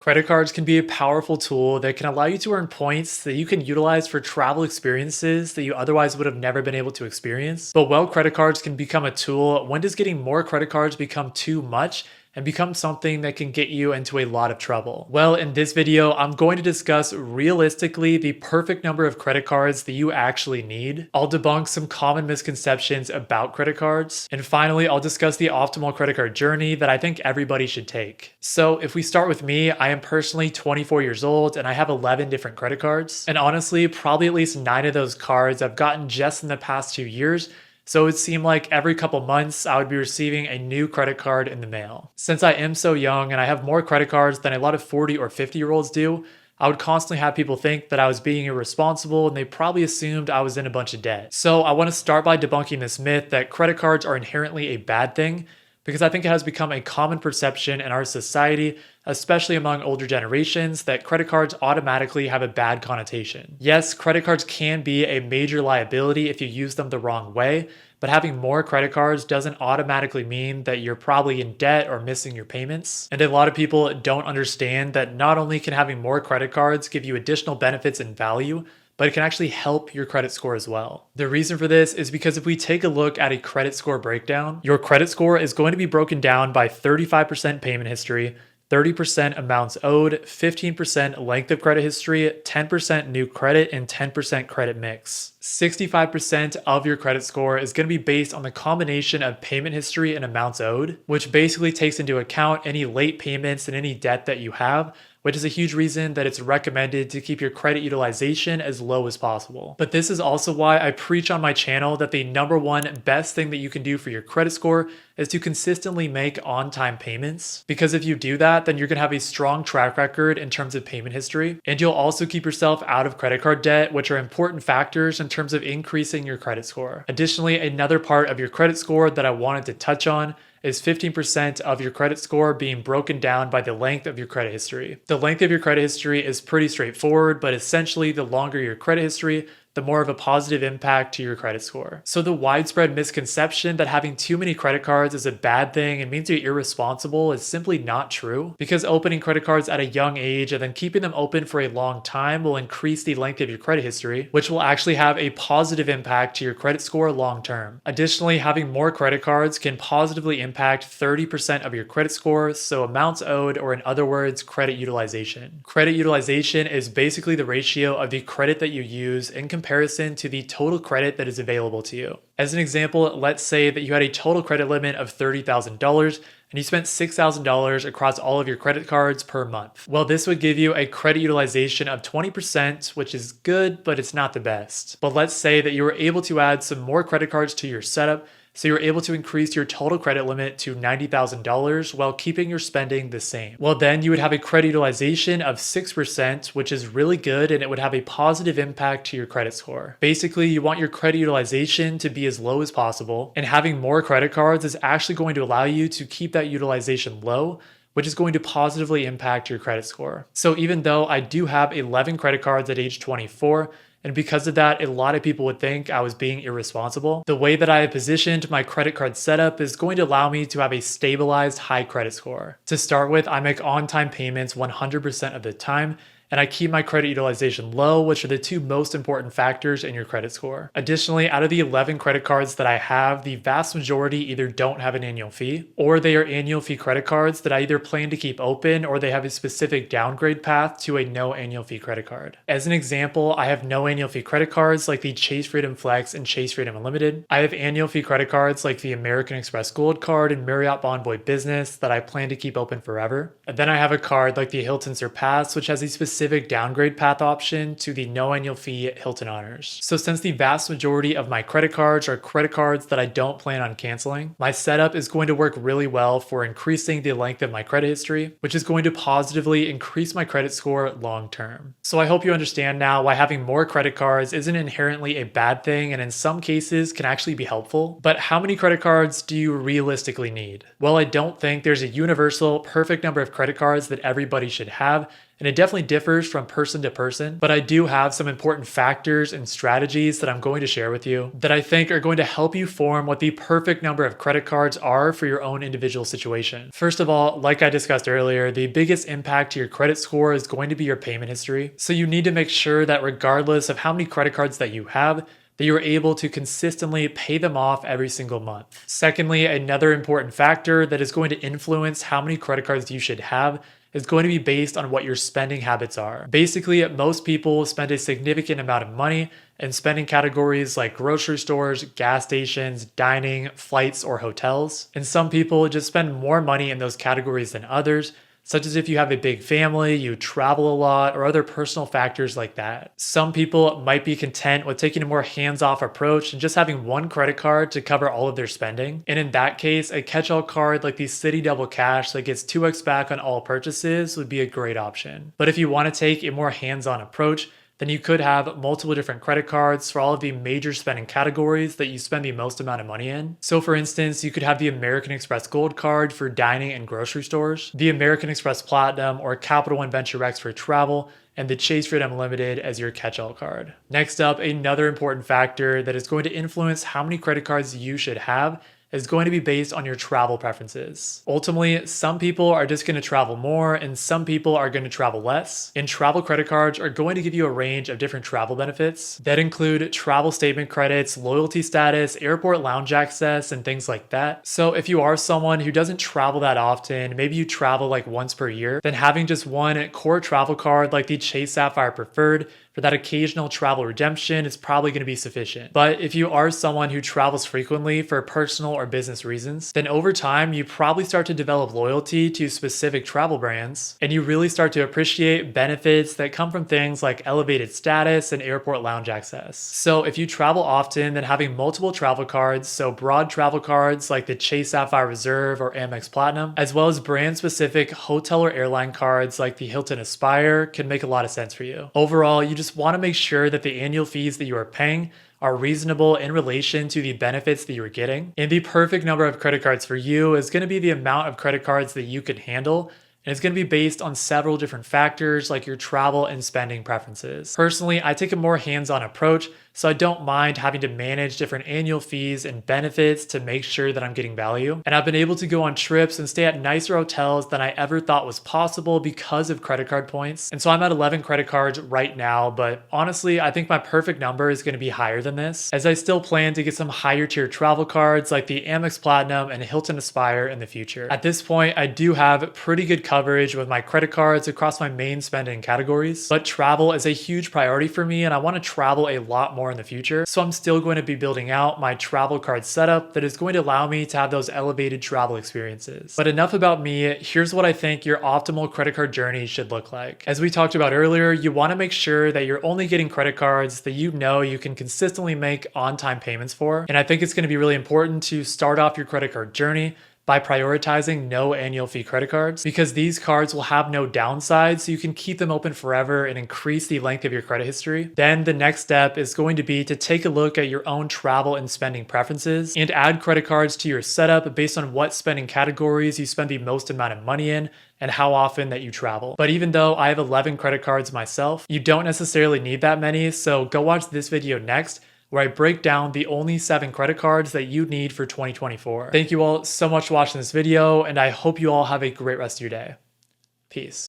Credit cards can be a powerful tool that can allow you to earn points that you can utilize for travel experiences that you otherwise would have never been able to experience. But while credit cards can become a tool, when does getting more credit cards become too much and become something that can get you into a lot of trouble? Well, in this video, I'm going to discuss realistically the perfect number of credit cards that you actually need. I'll debunk some common misconceptions about credit cards. And finally, I'll discuss the optimal credit card journey that I think everybody should take. So if we start with me, I am personally 24 years old and I have 11 different credit cards. And honestly, probably at least 9 of those cards I've gotten just in the past 2 years. So it seemed like every couple months I would be receiving a new credit card in the mail. Since I am so young and I have more credit cards than a lot of 40 or 50-year-olds do, I would constantly have people think that I was being irresponsible and they probably assumed I was in a bunch of debt. So I want to start by debunking this myth that credit cards are inherently a bad thing, because I think it has become a common perception in our society, especially among older generations, that credit cards automatically have a bad connotation. Yes, credit cards can be a major liability if you use them the wrong way, but having more credit cards doesn't automatically mean that you're probably in debt or missing your payments. And a lot of people don't understand that not only can having more credit cards give you additional benefits and value, but it can actually help your credit score as well. The reason for this is because if we take a look at a credit score breakdown, your credit score is going to be broken down by 35% payment history, 30% amounts owed, 15% length of credit history, 10% new credit, and 10% credit mix. 65% of your credit score is going to be based on the combination of payment history and amounts owed, which basically takes into account any late payments and any debt that you have, which is a huge reason that it's recommended to keep your credit utilization as low as possible. But this is also why I preach on my channel that the number one best thing that you can do for your credit score is to consistently make on-time payments. Because if you do that, then you're gonna have a strong track record in terms of payment history, and you'll also keep yourself out of credit card debt, which are important factors in terms of increasing your credit score. Additionally, another part of your credit score that I wanted to touch on is 15% of your credit score being broken down by the length of your credit history. The length of your credit history is pretty straightforward, but essentially the longer your credit history, the more of a positive impact to your credit score. So the widespread misconception that having too many credit cards is a bad thing and means you're irresponsible is simply not true, because opening credit cards at a young age and then keeping them open for a long time will increase the length of your credit history, which will actually have a positive impact to your credit score long term. Additionally, having more credit cards can positively impact 30% of your credit score, so amounts owed, or in other words, credit utilization. Credit utilization is basically the ratio of the credit that you use in comparison to the total credit that is available to you. As an example, let's say that you had a total credit limit of $30,000 and you spent $6,000 across all of your credit cards per month. Well, this would give you a credit utilization of 20%, which is good, but it's not the best. But let's say that you were able to add some more credit cards to your setup, so you're able to increase your total credit limit to $90,000 while keeping your spending the same. Well, then you would have a credit utilization of 6%, which is really good, and it would have a positive impact to your credit score. Basically, you want your credit utilization to be as low as possible, and having more credit cards is actually going to allow you to keep that utilization low, which is going to positively impact your credit score. So even though I do have 11 credit cards at age 24, and because of that, a lot of people would think I was being irresponsible, the way that I have positioned my credit card setup is going to allow me to have a stabilized high credit score. To start with, I make on-time payments 100% of the time, and I keep my credit utilization low, which are the two most important factors in your credit score. Additionally, out of the 11 credit cards that I have, the vast majority either don't have an annual fee, or they are annual fee credit cards that I either plan to keep open, or they have a specific downgrade path to a no annual fee credit card. As an example, I have no annual fee credit cards like the Chase Freedom Flex and Chase Freedom Unlimited. I have annual fee credit cards like the American Express Gold Card and Marriott Bonvoy Business that I plan to keep open forever. And then I have a card like the Hilton Surpass, which has a specific downgrade path option to the no annual fee Hilton Honors. So since the vast majority of my credit cards are credit cards that I don't plan on canceling, my setup is going to work really well for increasing the length of my credit history, which is going to positively increase my credit score long term. So I hope you understand now why having more credit cards isn't inherently a bad thing, and in some cases can actually be helpful. But how many credit cards do you realistically need? Well, I don't think there's a universal perfect number of credit cards that everybody should have, and it definitely differs from person to person, but I do have some important factors and strategies that I'm going to share with you that I think are going to help you form what the perfect number of credit cards are for your own individual situation. First of all, like I discussed earlier, the biggest impact to your credit score is going to be your payment history. So you need to make sure that regardless of how many credit cards that you have, that you are able to consistently pay them off every single month. Secondly, another important factor that is going to influence how many credit cards you should have is going to be based on what your spending habits are. Basically, most people spend a significant amount of money in spending categories like grocery stores, gas stations, dining, flights, or hotels. And some people just spend more money in those categories than others, such as if you have a big family, you travel a lot, or other personal factors like that. Some people might be content with taking a more hands-off approach and just having one credit card to cover all of their spending. And in that case, a catch-all card like the Citi Double Cash that gets 2x back on all purchases would be a great option. But if you want to take a more hands-on approach, then you could have multiple different credit cards for all of the major spending categories that you spend the most amount of money in. So for instance, you could have the American Express Gold card for dining and grocery stores, the American Express Platinum or Capital One Venture X for travel, and the Chase Freedom Unlimited as your catch-all card. Next up, another important factor that is going to influence how many credit cards you should have is going to be based on your travel preferences. Ultimately, some people are just going to travel more and some people are going to travel less. And travel credit cards are going to give you a range of different travel benefits that include travel statement credits, loyalty status, airport lounge access, and things like that. So if you are someone who doesn't travel that often, maybe you travel like once per year, then having just one core travel card like the Chase Sapphire Preferred for that occasional travel redemption is probably going to be sufficient. But if you are someone who travels frequently for personal or business reasons, then over time you probably start to develop loyalty to specific travel brands, and you really start to appreciate benefits that come from things like elevated status and airport lounge access. So if you travel often, then having multiple travel cards, so broad travel cards like the Chase Sapphire Reserve or Amex Platinum, as well as brand-specific hotel or airline cards like the Hilton Aspire, can make a lot of sense for you. Overall, you just want to make sure that the annual fees that you are paying are reasonable in relation to the benefits that you are getting. And the perfect number of credit cards for you is going to be the amount of credit cards that you can handle. And it's going to be based on several different factors like your travel and spending preferences. Personally, I take a more hands-on approach, so I don't mind having to manage different annual fees and benefits to make sure that I'm getting value. And I've been able to go on trips and stay at nicer hotels than I ever thought was possible because of credit card points. And so I'm at 11 credit cards right now, but honestly, I think my perfect number is going to be higher than this, as I still plan to get some higher tier travel cards like the Amex Platinum and Hilton Aspire in the future. At this point, I do have pretty good coverage with my credit cards across my main spending categories, but travel is a huge priority for me and I want to travel a lot more in the future. So I'm still going to be building out my travel card setup that is going to allow me to have those elevated travel experiences. But enough about me, here's what I think your optimal credit card journey should look like. As we talked about earlier, you want to make sure that you're only getting credit cards that you know you can consistently make on-time payments for. And I think it's going to be really important to start off your credit card journey by prioritizing no annual fee credit cards, because these cards will have no downsides, so you can keep them open forever and increase the length of your credit history. Then the next step is going to be to take a look at your own travel and spending preferences and add credit cards to your setup based on what spending categories you spend the most amount of money in and how often that you travel. But even though I have 11 credit cards myself, you don't necessarily need that many, so go watch this video next where I break down the only 7 credit cards that you need for 2024. Thank you all so much for watching this video, and I hope you all have a great rest of your day. Peace.